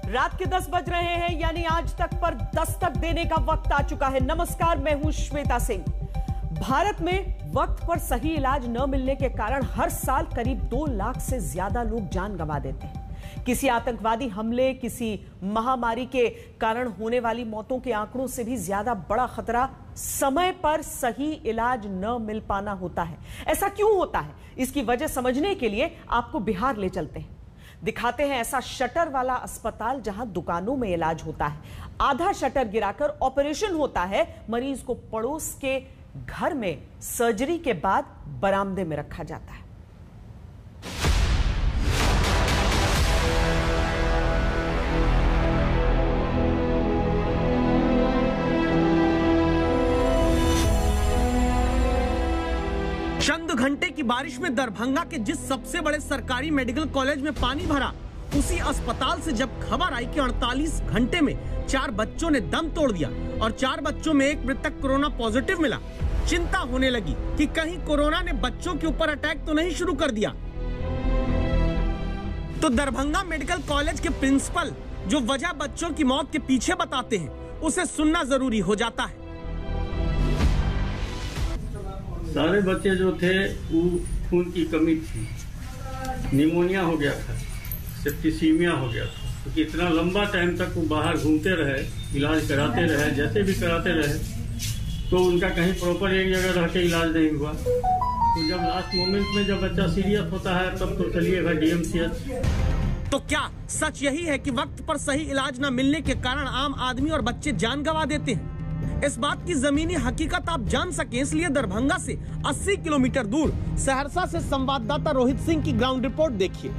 रात के 10 बज रहे हैं, यानी आज तक पर दस्तक देने का वक्त आ चुका है। नमस्कार, मैं हूं श्वेता सिंह। भारत में वक्त पर सही इलाज न मिलने के कारण हर साल करीब 2 लाख से ज्यादा लोग जान गंवा देते हैं। किसी आतंकवादी हमले, किसी महामारी के कारण होने वाली मौतों के आंकड़ों से भी ज्यादा बड़ा खतरा समय पर सही इलाज न मिल पाना होता है। ऐसा क्यों होता है, इसकी वजह समझने के लिए आपको बिहार ले चलते हैं। दिखाते हैं ऐसा शटर वाला अस्पताल जहां दुकानों में इलाज होता है। आधा शटर गिराकर ऑपरेशन होता है। मरीज को पड़ोस के घर में सर्जरी के बाद बरामदे में रखा जाता है। चंद घंटे की बारिश में दरभंगा के जिस सबसे बड़े सरकारी मेडिकल कॉलेज में पानी भरा, उसी अस्पताल से जब खबर आई कि 48 घंटे में 4 बच्चों ने दम तोड़ दिया और 4 बच्चों में एक मृतक कोरोना पॉजिटिव मिला, चिंता होने लगी कि कहीं कोरोना ने बच्चों के ऊपर अटैक तो नहीं शुरू कर दिया। तो दरभंगा मेडिकल कॉलेज के प्रिंसिपल जो वजह बच्चों की मौत के पीछे बताते हैं, उसे सुनना जरूरी हो जाता है। सारे बच्चे जो थे वो खून की कमी थी, निमोनिया हो गया था, सेप्टिसीमिया हो गया था, क्योंकि इतना लंबा टाइम तक वो बाहर घूमते रहे, इलाज कराते रहे, जैसे भी कराते रहे, तो उनका कहीं प्रॉपर एक जगह रह के इलाज नहीं हुआ। तो जब लास्ट मोमेंट में जब बच्चा सीरियस होता है, तब तो चलिएगा DMCH। तो क्या सच यही है कि वक्त पर सही इलाज न मिलने के कारण आम आदमी और बच्चे जान गंवा देते हैं? इस बात की जमीनी हकीकत आप जान सके, इसलिए दरभंगा से 80 किलोमीटर दूर सहरसा से संवाददाता रोहित सिंह की ग्राउंड रिपोर्ट देखिए।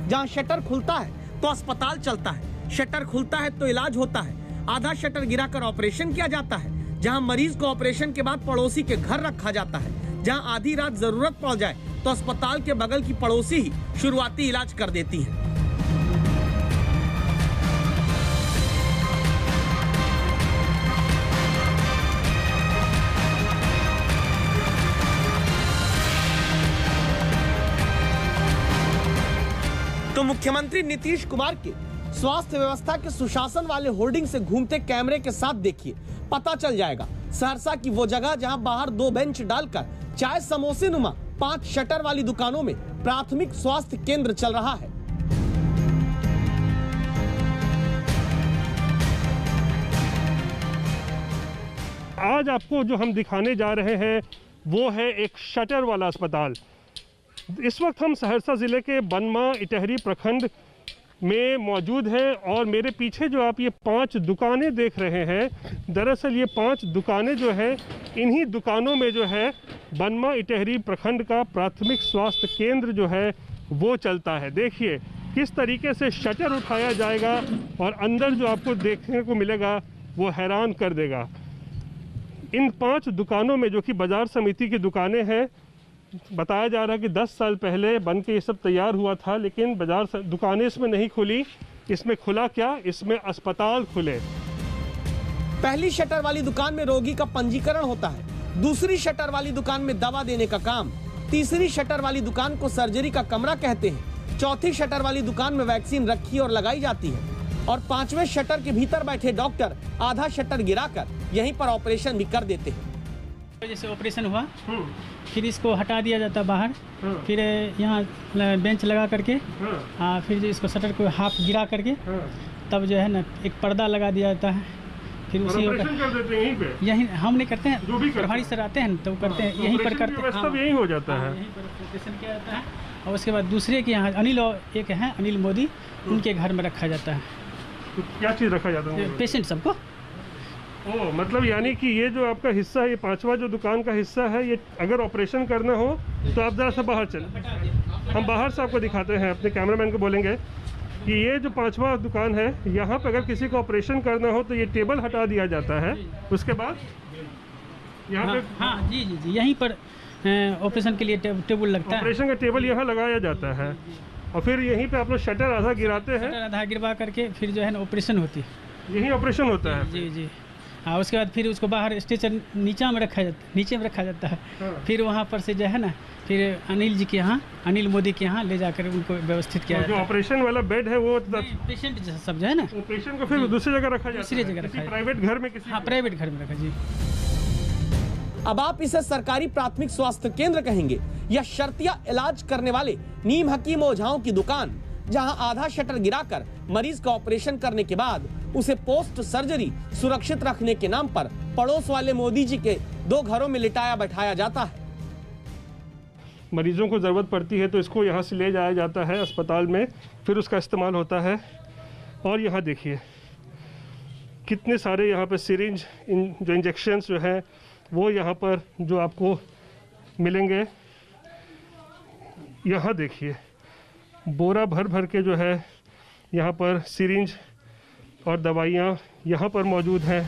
जहां शटर खुलता है तो अस्पताल चलता है, शटर खुलता है तो इलाज होता है। आधा शटर गिराकर ऑपरेशन किया जाता है, जहां मरीज को ऑपरेशन के बाद पड़ोसी के घर रखा जाता है। जहां आधी रात जरूरत पड़ जाए तो अस्पताल के बगल की पड़ोसी ही शुरुआती इलाज कर देती है। तो मुख्यमंत्री नीतीश कुमार के स्वास्थ्य व्यवस्था के सुशासन वाले होर्डिंग से घूमते कैमरे के साथ देखिए, पता चल जाएगा। सहरसा की वो जगह जहां बाहर 2 बेंच डालकर चाय समोसे नुमा 5 शटर वाली दुकानों में प्राथमिक स्वास्थ्य केंद्र चल रहा है। आज आपको जो हम दिखाने जा रहे हैं वो है एक शटर वाला अस्पताल। इस वक्त हम सहरसा ज़िले के बनमा इटहरी प्रखंड में मौजूद हैं और मेरे पीछे जो आप ये 5 दुकानें देख रहे हैं, दरअसल ये 5 दुकानें जो है, इन्हीं दुकानों में जो है बनमा इटहरी प्रखंड का प्राथमिक स्वास्थ्य केंद्र जो है वो चलता है। देखिए किस तरीके से शटर उठाया जाएगा और अंदर जो आपको देखने को मिलेगा वो हैरान कर देगा। इन 5 दुकानों में, जो कि बाजार समिति की दुकानें हैं, बताया जा रहा है कि 10 साल पहले बन के ये सब तैयार हुआ था, लेकिन बाजार दुकानें इसमें नहीं खुली। इसमें खुला क्या, इसमें अस्पताल खुले। पहली शटर वाली दुकान में रोगी का पंजीकरण होता है, दूसरी शटर वाली दुकान में दवा देने का काम, तीसरी शटर वाली दुकान को सर्जरी का कमरा कहते हैं, चौथी शटर वाली दुकान में वैक्सीन रखी और लगाई जाती है, और 5वें शटर के भीतर बैठे डॉक्टर आधा शटर गिराकर यहीं पर ऑपरेशन भी कर देते हैं। जैसे ऑपरेशन हुआ फिर इसको हटा दिया जाता है बाहर, फिर यहाँ बेंच लगा करके फिर जो इसको शटर को हाफ गिरा करके तब जो है ना एक पर्दा लगा दिया जाता है। फिर उसी कर देते हैं यहीं पे। यहीं हम नहीं करते हैं, जो भी प्रभारी सर आते हैं तो करते हैं, यहीं पर करते हैं। सब यहीं हो जाता है, यहीं पर ऑपरेशन किया जाता है। और उसके बाद दूसरे के यहाँ अनिल, एक हैं अनिल मोदी, उनके घर में रखा जाता है। तो क्या चीज़ रखा जाता है? पेशेंट सबको। ओह, मतलब यानी कि ये जो आपका हिस्सा है, ये 5वां जो दुकान का हिस्सा है, ये अगर ऑपरेशन करना हो तो आप ज़रा सा बाहर चलें। हम बाहर से आपको दिखाते हैं, अपने कैमरामैन को बोलेंगे कि ये जो 5वां दुकान है, यहाँ पे अगर किसी को ऑपरेशन करना हो तो ये टेबल हटा दिया जाता है। उसके बाद यहाँ पे हाँ जी जी जी, यहीं पर ऑपरेशन के लिए टेबल लगता है। ऑपरेशन का टेबल यहाँ लगाया जाता है और फिर यहीं पे आप लोग शटर आधा गिराते हैं। आधा गिरवा करके फिर जो है ना ऑपरेशन होती है, यही ऑपरेशन होता है। जी जी। हाँ, उसके बाद फिर उसको बाहर स्टेशन नीचे में रखा जाता है। फिर वहाँ पर से जो है ना, फिर अनिल जी के यहाँ, अनिल मोदी के यहाँ ले जाकर उनको व्यवस्थित किया जाता है। जो ऑपरेशन वाला बेड है वो पेशेंट सब जो है ना, पेशेंट को फिर दूसरी जगह रखा जाता है, दूसरी जगह रखा है, प्राइवेट घर में किसी। हाँ, प्राइवेट घर में रखा जी। अब आप इसे सरकारी प्राथमिक स्वास्थ्य केंद्र कहेंगे या शर्तिया इलाज करने वाले नीम हकीम ओझाओं की दुकान, जहां आधा शटर गिराकर मरीज का ऑपरेशन करने के बाद उसे पोस्ट सर्जरी सुरक्षित रखने के नाम पर पड़ोस वाले मोदी जी के 2 घरों में लिटाया बैठाया जाता है। मरीजों को ज़रूरत पड़ती है तो इसको यहाँ से ले जाया जाता है अस्पताल में, फिर उसका इस्तेमाल होता है। और यहाँ देखिए कितने सारे यहाँ पर सिरिंज जो इंजेक्शन्स जो हैं वो यहाँ पर जो आपको मिलेंगे। यहाँ देखिए बोरा भर भर के जो है यहाँ पर सिरिंज और दवाइयाँ यहाँ पर मौजूद हैं।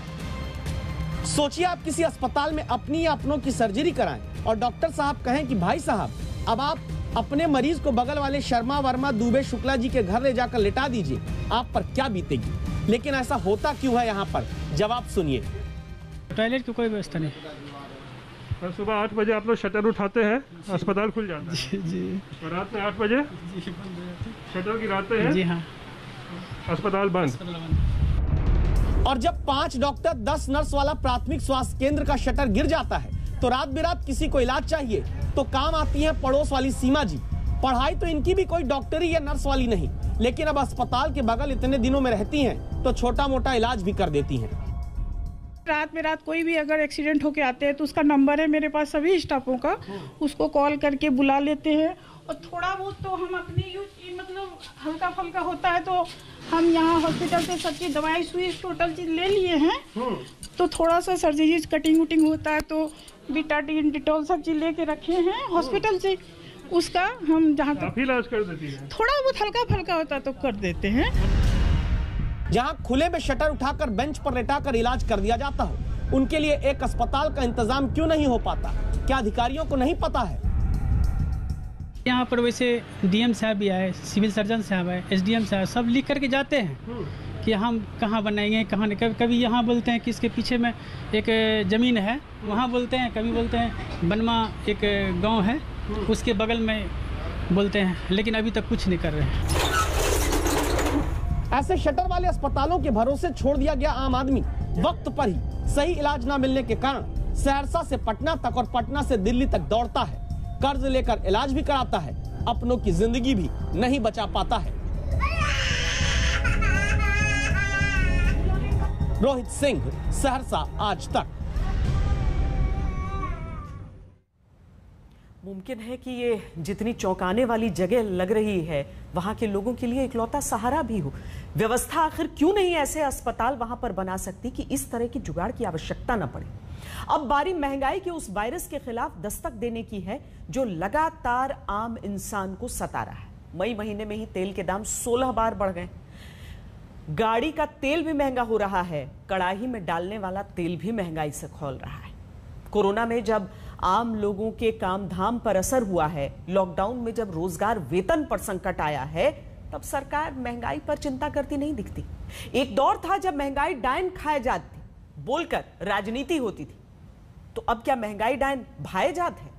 सोचिए आप किसी अस्पताल में अपनी या अपनों की सर्जरी कराएं और डॉक्टर साहब कहें कि भाई साहब अब आप अपने मरीज को बगल वाले शर्मा वर्मा दुबे शुक्ला जी के घर ले जाकर लिटा दीजिए, आप पर क्या बीतेगी। लेकिन ऐसा होता क्यों है यहाँ पर, जवाब सुनिए। टॉयलेट की कोई व्यवस्था नहीं। और सुबह 8 बजे आप लोग शटर उठाते हैं, अस्पताल खुल जाता है जी। और रात में 8 बजे शटर गिराते हैं। जी हाँ, अस्पताल बंद। और जब 5 डॉक्टर 10 नर्स वाला प्राथमिक स्वास्थ्य केंद्र का शटर गिर जाता है तो रात बिरात किसी को इलाज चाहिए तो काम आती है पड़ोस वाली सीमा जी। पढ़ाई तो इनकी भी कोई डॉक्टरी या नर्स वाली नहीं, लेकिन अब अस्पताल के बगल इतने दिनों में रहती हैं तो छोटा मोटा इलाज भी कर देती हैं। रात में रात कोई भी अगर एक्सीडेंट होके आते हैं तो उसका नंबर है मेरे पास सभी स्टाफों का, उसको कॉल करके बुला लेते हैं। और थोड़ा बहुत तो हम अपने यूज मतलब हल्का फुल्का होता है तो हम यहाँ हॉस्पिटल से सब चीज़ दवाई सुई टोटल चीज़ ले लिए हैं। तो थोड़ा सा सर्जरी कटिंग वटिंग होता है तो बीटाडीन डिटॉल सब चीज़ लेके रखे हैं हॉस्पिटल से, उसका हम जहाँ तक इलाज कर देती है। थोड़ा बहुत हल्का फुल्का होता है तो कर देते हैं। जहां खुले में शटर उठाकर बेंच पर लेटाकर इलाज कर दिया जाता हो, उनके लिए एक अस्पताल का इंतजाम क्यों नहीं हो पाता? क्या अधिकारियों को नहीं पता है? यहाँ पर वैसे डीएम साहब भी आए, सिविल सर्जन साहब आए, एसडीएम साहब, सब लिख करके जाते हैं कि हम कहाँ बनाएंगे कहाँ नहीं। कभी यहाँ बोलते हैं कि इसके पीछे में एक ज़मीन है वहाँ बोलते हैं, कभी बोलते हैं बनवा एक गांव है उसके बगल में बोलते हैं, लेकिन अभी तक कुछ नहीं कर रहे हैं। ऐसे शटर वाले अस्पतालों के भरोसे छोड़ दिया गया आम आदमी वक्त पर ही सही इलाज न मिलने के कारण सहरसा से पटना तक और पटना से दिल्ली तक दौड़ता है, कर्ज लेकर इलाज भी कराता है, अपनों की जिंदगी भी नहीं बचा पाता है। रोहित सिंह, सहरसा आज तक। मुमकिन है कि ये जितनी चौंकाने वाली जगह लग रही है वहां के लोगों के लिए इकलौता सहारा भी हो। व्यवस्था आखिर क्यों नहीं ऐसे अस्पताल वहां पर बना सकती कि इस तरह की जुगाड़ की आवश्यकता न पड़े। अब बारी महंगाई के उस वायरस के खिलाफ दस्तक देने की है जो लगातार आम इंसान को सता रहा है। मई महीने में ही तेल के दाम 16 बार बढ़ गए, गाड़ी का तेल भी महंगा हो रहा है, कड़ाही में डालने वाला तेल भी महंगाई से खौल रहा है। कोरोना में जब आम लोगों के काम धाम पर असर हुआ है, लॉकडाउन में जब रोजगार वेतन पर संकट आया है, तब सरकार महंगाई पर चिंता करती नहीं दिखती। एक दौर था जब महंगाई डायन खाए जाती बोलकर राजनीति होती थी, तो अब क्या महंगाई डायन भाए जात है?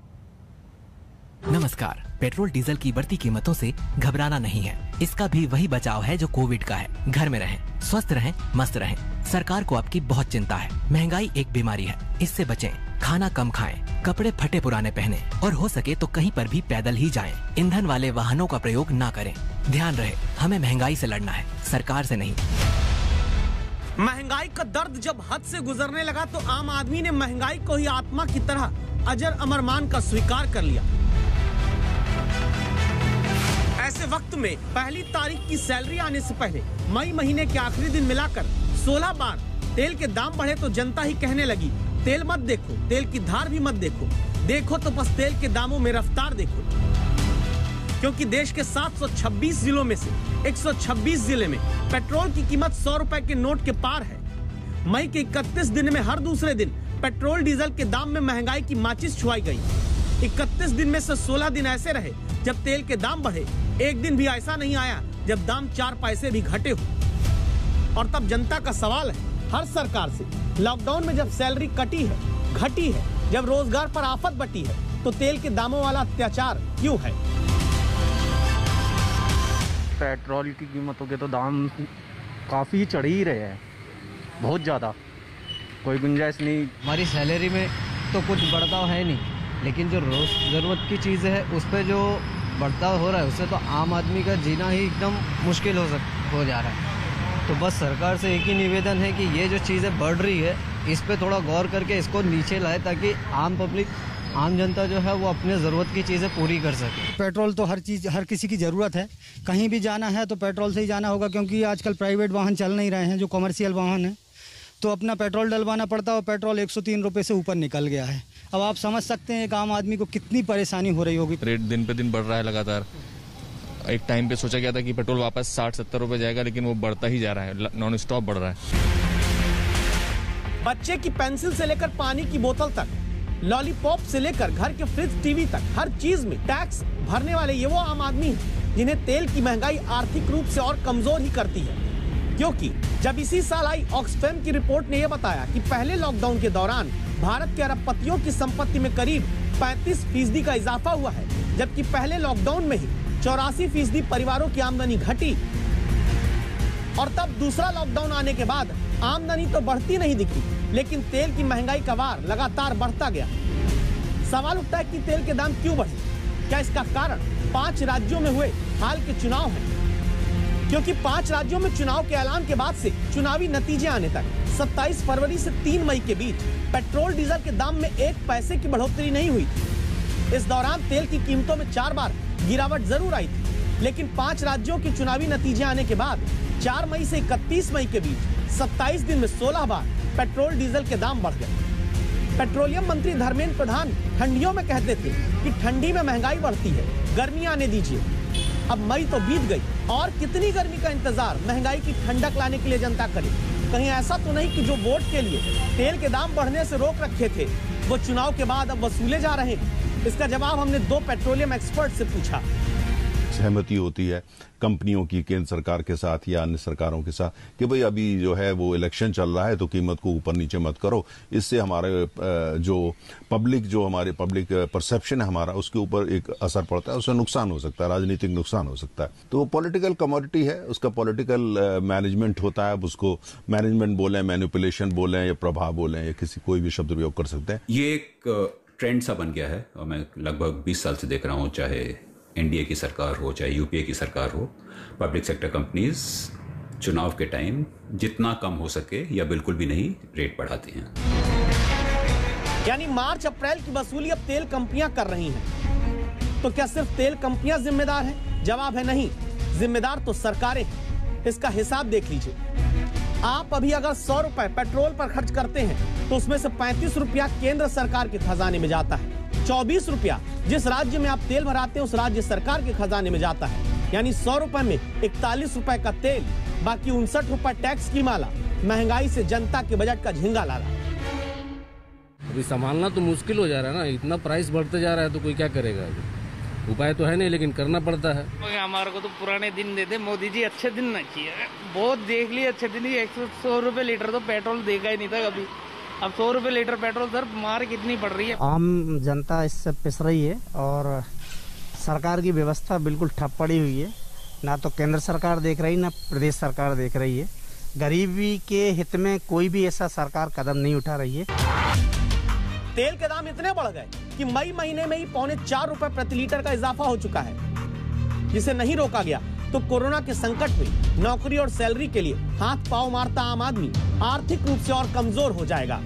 नमस्कार। पेट्रोल डीजल की बढ़ती कीमतों से घबराना नहीं है, इसका भी वही बचाव है जो कोविड का है। घर में रहें, स्वस्थ रहें, मस्त रहें। सरकार को आपकी बहुत चिंता है। महंगाई एक बीमारी है, इससे बचें। खाना कम खाएं, कपड़े फटे पुराने पहने और हो सके तो कहीं पर भी पैदल ही जाएं। ईंधन वाले वाहनों का प्रयोग ना करें। ध्यान रहे, हमें महंगाई से लड़ना है, सरकार से नहीं। महंगाई का दर्द जब हद से गुजरने लगा तो आम आदमी ने महंगाई को ही आत्मा की तरह अजर अमर मान कर स्वीकार कर लिया। ऐसे वक्त में पहली तारीख की सैलरी आने से पहले मई महीने के आखिरी दिन मिलाकर 16 बार तेल के दाम बढ़े तो जनता ही कहने लगी, तेल मत देखो, तेल की धार भी मत देखो, देखो तो बस तेल के दामों में रफ्तार देखो। क्योंकि देश के 726 जिलों में से 126 जिले में पेट्रोल की कीमत 100 रुपए के नोट के पार है। मई के 31 दिन में हर दूसरे दिन पेट्रोल डीजल के दाम में महंगाई की माचिस छुआई गई। 31 दिन में से 16 दिन ऐसे रहे जब तेल के दाम बढ़े, एक दिन भी ऐसा नहीं आया जब दाम 4 पैसे भी घटे हो। और तब जनता का सवाल है, हर सरकार से। लॉकडाउन में जब सैलरी कटी है, घटी है, जब रोजगार पर आफत बटी है, तो तेल के दामों वाला अत्याचार क्यों है? पेट्रोल की कीमतों के तो दाम काफ़ी चढ़ ही रहे हैं, बहुत ज़्यादा, कोई गुंजाइश नहीं। हमारी सैलरी में तो कुछ बढ़ता है नहीं, लेकिन जो रोज़ ज़रूरत की चीज़ें है उस पर जो बढ़ता हो रहा है उससे तो आम आदमी का जीना ही एकदम मुश्किल हो जा रहा है। तो बस सरकार से एक ही निवेदन है कि ये जो चीज़ें बढ़ रही है इस पे थोड़ा गौर करके इसको नीचे लाए, ताकि आम जनता जो है वो अपने ज़रूरत की चीज़ें पूरी कर सके। पेट्रोल तो हर किसी की ज़रूरत है, कहीं भी जाना है तो पेट्रोल से ही जाना होगा, क्योंकि आजकल प्राइवेट वाहन चल नहीं रहे हैं, जो कमर्शियल वाहन है तो अपना पेट्रोल डलवाना पड़ता है और पेट्रोल 103 रुपये से ऊपर निकल गया है। अब आप समझ सकते हैं एक आम आदमी को कितनी परेशानी हो रही होगी। रेट दिन पे दिन बढ़ रहा है लगातार। एक टाइम पे सोचा गया था कि पेट्रोल वापस 60-70 रुपये जाएगा, लेकिन वो बढ़ता ही जा रहा है, नॉन स्टॉप बढ़ रहा है। बच्चे की पेंसिल से लेकर पानी की बोतल तक, लॉलीपॉप से लेकर घर के फ्रिज, टीवी तक, हर चीज में टैक्स भरने वाले ये वो आम आदमी हैं जिन्हें तेल की महंगाई आर्थिक रूप से और कमजोर ही करती है। क्योंकि जब इसी साल आई ऑक्सफैम की रिपोर्ट ने यह बताया कि पहले लॉकडाउन के दौरान भारत के अरबपतियों की संपत्ति में करीब 35% का इजाफा हुआ है, जबकि पहले लॉकडाउन में ही 84% परिवारों की आमदनी घटी। और तब दूसरा लॉकडाउन आने के बाद आमदनी तो बढ़ती नहीं दिखी, लेकिन तेल की महंगाई का वार लगातार बढ़ता गया। सवाल उठता है कि तेल के दाम क्यों बढ़े? क्या इसका कारण 5 राज्यों में हुए हाल के चुनाव हैं? क्योंकि 5 राज्यों में चुनाव के ऐलान के बाद से चुनावी नतीजे आने तक 27 फरवरी से 3 मई के बीच पेट्रोल डीजल के दाम में 1 पैसे की बढ़ोतरी नहीं हुई थी। इस दौरान तेल की कीमतों में 4 बार गिरावट जरूर आई थी, लेकिन 5 राज्यों के चुनावी नतीजे आने के बाद 4 मई से 31 मई के बीच 27 दिन में 16 बार पेट्रोल डीजल के दाम बढ़ गए। पेट्रोलियम मंत्री धर्मेंद्र प्रधान ठंडियों में कहते थे कि ठंडी में महंगाई बढ़ती है, गर्मी आने दीजिए। अब मई तो बीत गई और कितनी गर्मी का इंतजार महंगाई की ठंडक लाने के लिए जनता करे? कहीं ऐसा तो नहीं कि जो वोट के लिए तेल के दाम बढ़ने से रोक रखे थे वो चुनाव के बाद अब वसूले जा रहे हैं? इसका जवाब हमने 2 पेट्रोलियम एक्सपर्ट से पूछा। सहमति होती है कंपनियों की केंद्र सरकार के साथ या अन्य सरकारों के साथ कि भाई अभी जो है वो इलेक्शन चल रहा है तो कीमत को ऊपर नीचे मत करो। इससे हमारे जो हमारे पब्लिक परसेप्शन है हमारा, उसके ऊपर एक असर पड़ता है, उससे नुकसान हो सकता है, राजनीतिक नुकसान हो सकता है। तो वो पॉलिटिकल कमोडिटी है, उसका पॉलिटिकल मैनेजमेंट होता है। अब उसको मैनेजमेंट बोलें, मैनिपुलेशन बोलें या प्रभाव बोलें या कोई भी शब्द प्रयोग कर सकते हैं। ये एक ट्रेंड सा बन गया है और मैं लगभग 20 साल से देख रहा हूँ, चाहे एनडीए की सरकार हो चाहे यूपीए की सरकार हो, पब्लिक सेक्टर कंपनीज चुनाव के टाइम जितना कम हो सके या बिल्कुल भी नहीं रेट बढ़ाती हैं। यानी मार्च अप्रैल की वसूली अब तेल कंपनियां कर रही हैं। तो क्या सिर्फ तेल कंपनियां जिम्मेदार हैं? जवाब है नहीं, जिम्मेदार तो सरकारें हैं। इसका हिसाब देख लीजिए। आप अभी अगर 100 रुपए पेट्रोल पर खर्च करते हैं तो उसमें से 35 रुपया केंद्र सरकार के खजाने में जाता है। 24 रुपया जिस राज्य में आप तेल भराते हैं उस राज्य सरकार के खजाने में जाता है। यानी 100 रुपए में 41 रुपए का तेल, बाकी 59 रुपए टैक्स की माला, महंगाई से जनता के बजट का झिंगा लाला। अभी संभालना तो मुश्किल हो जा रहा है ना, इतना प्राइस बढ़ते जा रहा है तो कोई क्या करेगा? उपाय तो है नहीं, लेकिन करना पड़ता है। हमारे को तो पुराने दिन देते मोदी जी, अच्छे दिन ना चाहिए। बहुत देख लिए अच्छे दिन ही। 100 रुपए लीटर तो पेट्रोल देखा ही नहीं था कभी। अब 100 रुपए लीटर पेट्रोल सर मार कितनी पड़ रही है। आम जनता इससे पिस रही है और सरकार की व्यवस्था बिल्कुल ठप पड़ी हुई है। ना तो केंद्र सरकार देख रही, ना प्रदेश सरकार देख रही है। गरीबी के हित में कोई भी ऐसा सरकार कदम नहीं उठा रही है। तेल के दाम इतने बढ़ गए कि मई महीने में ही 3.25 रुपए प्रति लीटर का इजाफा हो चुका है, जिसे नहीं रोका गया तो कोरोना के संकट में नौकरी और सैलरी के लिए हाथ पांव मारता आम आदमी आर्थिक रूप से और कमजोर हो जाएगा।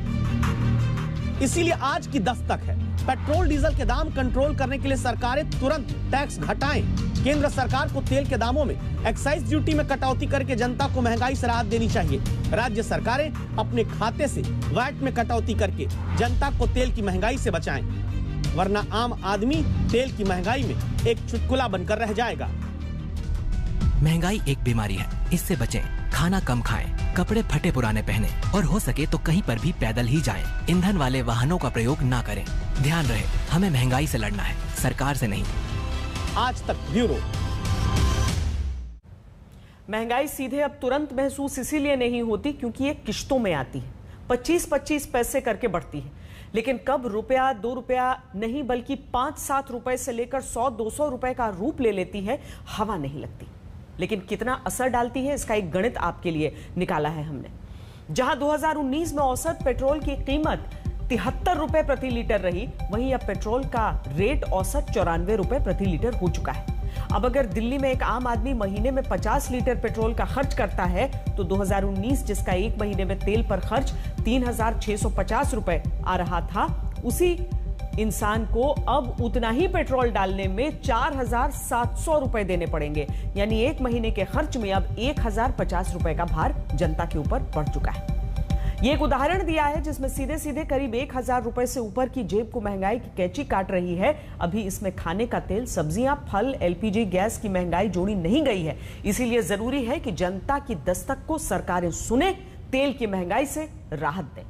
इसीलिए आज की दस्तक है, पेट्रोल डीजल के दाम कंट्रोल करने के लिए सरकारें तुरंत टैक्स घटाएं। केंद्र सरकार को तेल के दामों में एक्साइज ड्यूटी में कटौती करके जनता को महंगाई से राहत देनी चाहिए। राज्य सरकारें अपने खाते से वैट में कटौती करके जनता को तेल की महंगाई से बचाएं, वरना आम आदमी तेल की महंगाई में एक चुटकुला बनकर रह जाएगा। महंगाई एक बीमारी है, इससे बचें। खाना कम खाएं, कपड़े फटे पुराने पहने और हो सके तो कहीं पर भी पैदल ही जाएं। ईंधन वाले वाहनों का प्रयोग ना करें। ध्यान रहे, हमें महंगाई से लड़ना है, सरकार से नहीं। आज तक ब्यूरो। महंगाई सीधे अब तुरंत महसूस इसीलिए नहीं होती क्योंकि ये किश्तों में आती है, 25-25 पैसे करके बढ़ती है। लेकिन कब रुपया 2 रुपया नहीं बल्कि 5-7 रुपए से लेकर 100-200 रुपए का रूप ले लेती है, हवा नहीं लगती। लेकिन कितना असर डालती है, इसका एक गणित आपके लिए निकाला है हमने। जहां 2019 में औसत पेट्रोल की कीमत 73 रुपए प्रति लीटर रही, वहीं अब पेट्रोल का रेट औसत 94 रुपए प्रति लीटर हो चुका है। अब अगर दिल्ली में एक आम आदमी महीने में 50 लीटर पेट्रोल का खर्च करता है तो 2019 जिसका एक महीने में तेल पर खर्च 3,650 रुपए आ रहा था, उसी इंसान को अब उतना ही पेट्रोल डालने में 4,700 रुपए देने पड़ेंगे। यानी एक महीने के खर्च में अब 1,050 रुपए का भार जनता के ऊपर पड़ चुका है। ये एक उदाहरण दिया है जिसमें सीधे सीधे करीब 1,000 रुपए से ऊपर की जेब को महंगाई की कैंची काट रही है। अभी इसमें खाने का तेल, सब्जियां, फल, एलपीजी गैस की महंगाई जोड़ी नहीं गई है। इसीलिए जरूरी है कि जनता की दस्तक को सरकारें सुने, तेल की महंगाई से राहत दें।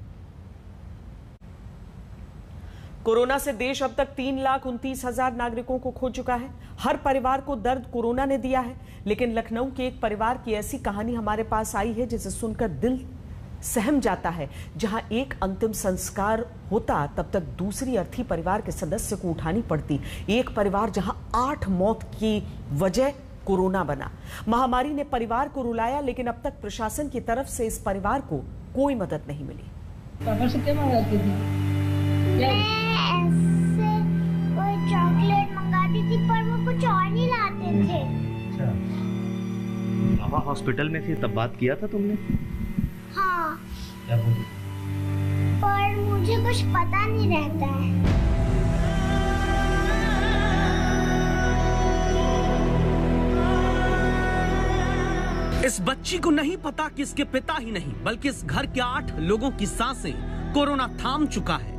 कोरोना से देश अब तक 3,29,000 नागरिकों को खो चुका है। हर परिवार को दर्द कोरोना ने दिया है, लेकिन लखनऊ के एक परिवार की ऐसी कहानी हमारे पास आई है जिसे सुनकर दिल सहम जाता है। जहां एक अंतिम संस्कार होता तब तक दूसरी अर्थी परिवार के सदस्य को उठानी पड़ती। एक परिवार जहां 8 मौत की वजह कोरोना बना। महामारी ने परिवार को रुलाया, लेकिन अब तक प्रशासन की तरफ से इस परिवार को कोई मदद नहीं मिली। पापा से क्या मंगाती थी? कोई चॉकलेट मंगाती थी, पर वो कुछ और नहीं लाते थे। पापा हॉस्पिटल में थे तब बात किया था तुमने? हाँ, क्या बोली? पर मुझे कुछ पता नहीं रहता है। इस बच्ची को नहीं पता कि इसके पिता ही नहीं बल्कि इस घर के 8 लोगों की सांसें कोरोना थाम चुका है।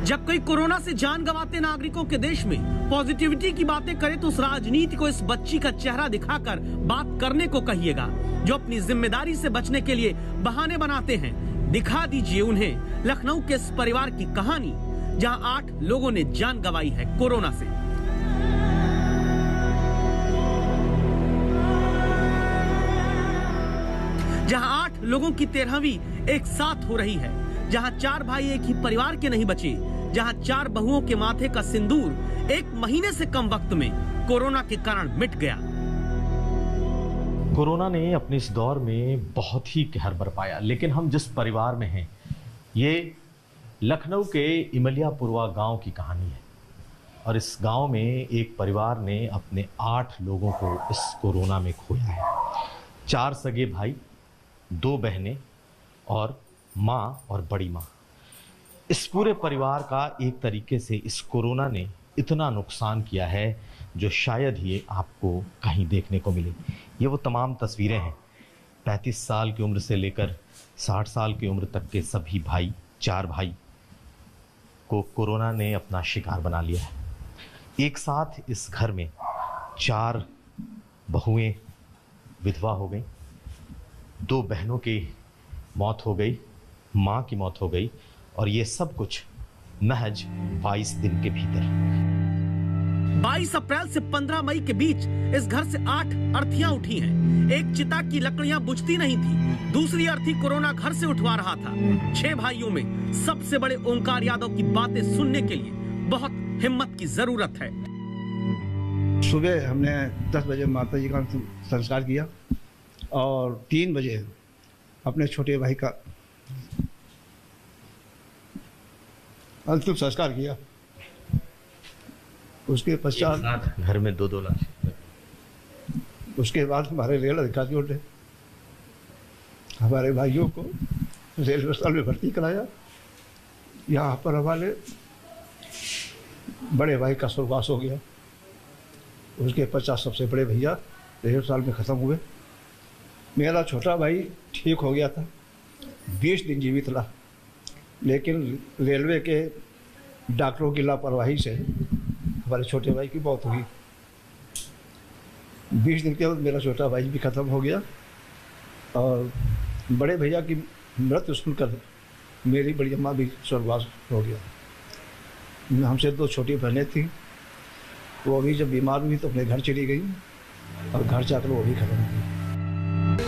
जब कोई कोरोना से जान गंवाते नागरिकों के देश में पॉजिटिविटी की बातें करे तो उस राजनीति को इस बच्ची का चेहरा दिखाकर बात करने को कहिएगा, जो अपनी जिम्मेदारी से बचने के लिए बहाने बनाते हैं। दिखा दीजिए उन्हें लखनऊ के इस परिवार की कहानी जहां 8 लोगों ने जान गंवाई है कोरोना से। जहां 8 लोगों की 13वीं एक साथ हो रही है, जहां 4 भाई एक ही परिवार के नहीं बचे, जहां 4 बहुओं के माथे का सिंदूर 1 महीने से कम वक्त में कोरोना के कारण मिट गया। कोरोना ने अपने इस दौर में बहुत ही कहर बरपाया, लेकिन हम जिस परिवार में हैं, ये लखनऊ के इमलियापुरवा गांव की कहानी है। और इस गांव में एक परिवार ने अपने 8 लोगों को इस कोरोना में खोया है। 4 सगे भाई, 2 बहनें और माँ और बड़ी माँ। इस पूरे परिवार का एक तरीके से इस कोरोना ने इतना नुकसान किया है जो शायद ही आपको कहीं देखने को मिले। ये वो तमाम तस्वीरें हैं 35 साल की उम्र से लेकर 60 साल की उम्र तक के सभी भाई, 4 भाई को कोरोना ने अपना शिकार बना लिया है। एक साथ इस घर में 4 बहुएं विधवा हो गई, 2 बहनों की मौत हो गई, माँ की मौत हो गई, और ये सब कुछ महज 22 दिन के भीतर। 22 अप्रैल से 15 मई के बीच इस घर से 8 अर्थियां उठी हैं। एक चिता की लकड़ियां बुझती नहीं थी, दूसरी अर्थी कोरोना घर से उठवा रहा था। 6 भाइयों में सबसे बड़े ओंकार यादव की बातें सुनने के लिए बहुत हिम्मत की जरूरत है। सुबह हमने 10 बजे माता जी का संस्कार किया और 3 बजे अपने छोटे भाई का अंतिम संस्कार किया। उसके पश्चात घर में 2-2 लाश। उसके बाद हमारे रेल अधिकारियों ने हमारे भाइयों को रेल अस्पताल में भर्ती कराया। यहाँ पर हमारे बड़े भाई का स्वर्गवास हो गया। उसके पश्चात सबसे बड़े भैया रेल अस्पताल में ख़त्म हुए। मेरा छोटा भाई ठीक हो गया था, 20 दिन जीवित रहा, लेकिन रेलवे के डॉक्टरों की लापरवाही से हमारे छोटे भाई की मौत हुई। 20 दिन के बाद मेरा छोटा भाई भी ख़त्म हो गया और बड़े भैया की मृत्यु सुनकर मेरी बड़ी अम्मा भी स्वर्गवास हो गया। हमसे 2 छोटी बहनें थीं वो भी जब बीमार हुई तो अपने घर चली गई और घर जाकर वो भी खत्म हो गई।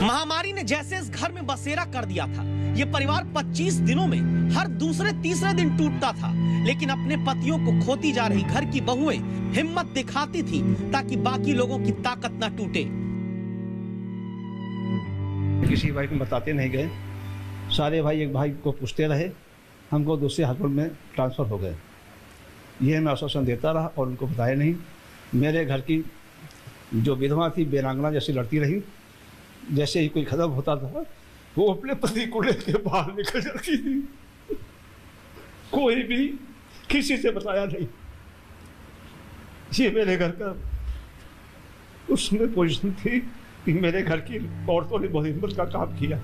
महामारी ने जैसे इस घर में बसेरा कर दिया था। ये परिवार 25 दिनों में हर दूसरे तीसरे दिन टूटता था, लेकिन अपने पतियों को खोती जा रही घर की बहुएं हिम्मत दिखाती थी ताकि बाकी लोगों की ताकत न टूटे। किसी भाई को बताते नहीं गए, सारे भाई एक भाई को पूछते रहे, हमको दूसरे हॉस्पिटल में ट्रांसफर हो गए। ये मैं आश्वासन देता रहा और उनको बताया नहीं। मेरे घर की जो विधवा थी बेरांगना जैसे लड़ती रही, जैसे ही कोई खत्म होता था वो अपने पति को लेकर बाहर निकल जाती थी। कोई भी किसी से बताया नहीं। ये मेरे घर का उसमें पोजीशन थी कि मेरे घर की औरतों ने बहुत हिम्मत का काम किया।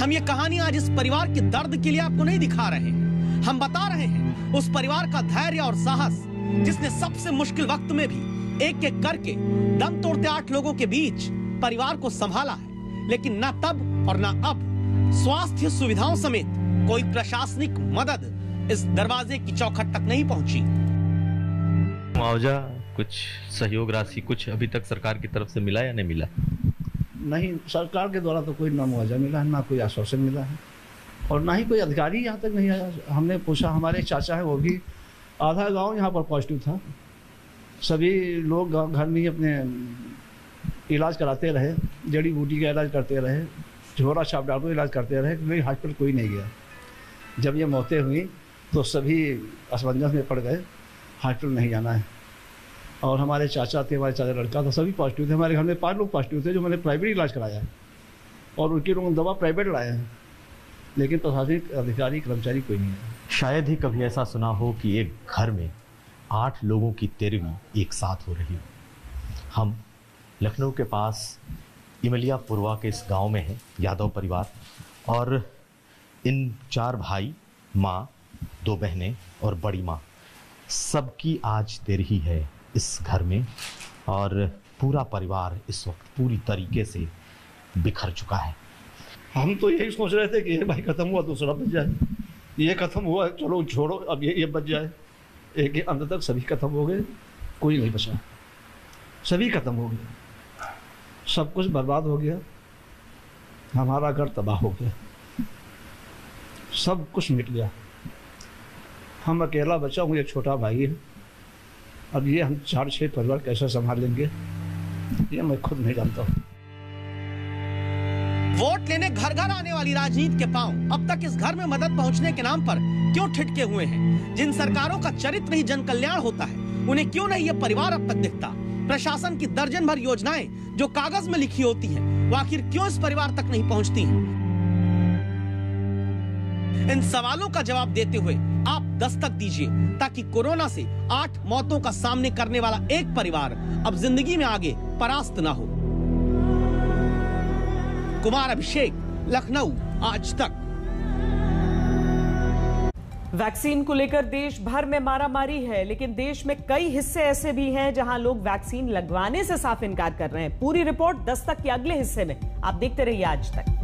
हम ये कहानी आज इस परिवार के दर्द के लिए आपको नहीं दिखा रहे हैं, हम बता रहे हैं उस परिवार का धैर्य और साहस जिसने सबसे मुश्किल वक्त में भी एक एक करके दम तोड़ते 8 लोगों के बीच परिवार को संभाला है। लेकिन न तब और न अब स्वास्थ्य सुविधाओं समेत कोई प्रशासनिक मदद इस दरवाजे की चौखट तक नहीं पहुंची। मुआवजा कुछ सहयोग राशि कुछ अभी तक सरकार की तरफ से मिला या नहीं मिला? नहीं, सरकार के द्वारा तो कोई ना मुआवजा मिला है, ना कोई आश्वासन मिला है और ना ही कोई अधिकारी यहाँ तक नहीं आया। हमने पूछा, हमारे चाचा है वो भी, आधा गांव यहाँ पर पॉजिटिव था। सभी लोग घर में ही अपने इलाज कराते रहे, जड़ी बूटी का इलाज करते रहे, झोरा छाप डॉक्टर इलाज करते रहे, लेकिन हॉस्पिटल कोई नहीं गया। जब ये मौतें हुई तो सभी असमंजस में पड़ गए, हॉस्पिटल नहीं जाना है। और हमारे चाचा थे, हमारे चाचा लड़का था, सभी पॉजिटिव थे। हमारे घर में 5 लोग पॉजिटिव थे जो मैंने प्राइवेट इलाज कराया है और उनकी लोगों दवा प्राइवेट लाए हैं, लेकिन प्रशासनिक अधिकारी कर्मचारी कोई नहीं है। शायद ही कभी ऐसा सुना हो कि एक घर में 8 लोगों की तेरहवीं एक साथ हो रही हो। हम लखनऊ के पास इमलिया पुरवा के इस गांव में हैं, यादव परिवार, और इन 4 भाई, माँ, 2 बहनें और बड़ी माँ, सबकी आज तेरही है इस घर में और पूरा परिवार इस वक्त पूरी तरीके से बिखर चुका है। हम तो यही सोच रहे थे कि ये भाई खत्म हुआ दूसरा बच जाए, ये खत्म हुआ चलो छोड़ो अब ये बच जाए। एक अंत तक सभी खत्म हो गए, कोई नहीं बचा, सभी खत्म हो गए, सब कुछ बर्बाद हो गया, हमारा घर तबाह हो गया, सब कुछ मिट गया। हम अकेला बचा हूँ, एक छोटा भाई है। अब ये हम 4-6 परिवार कैसे संभाल लेंगे ये मैं खुद नहीं जानता हूँ। वोट लेने घर घर आने वाली राजनीति के पांव अब तक इस घर में मदद पहुंचने के नाम पर क्यों ठिठके हुए हैं? जिन सरकारों का चरित्र ही जन कल्याण होता है, उन्हें क्यों नहीं ये परिवार अब तक दिखता? प्रशासन की दर्जन भर योजनाएं जो कागज में लिखी होती हैं, वो आखिर क्यों इस परिवार तक नहीं पहुंचती हैं? इन सवालों का जवाब देते हुए आप दस्तक दीजिए ताकि कोरोना से 8 मौतों का सामने करने वाला एक परिवार अब जिंदगी में आगे परास्त ना हो। कुमार अभिषेक, लखनऊ, आज तक। वैक्सीन को लेकर देश भर में मारामारी है, लेकिन देश में कई हिस्से ऐसे भी हैं जहां लोग वैक्सीन लगवाने से साफ इनकार कर रहे हैं। पूरी रिपोर्ट दस्तक के अगले हिस्से में। आप देखते रहिए आज तक।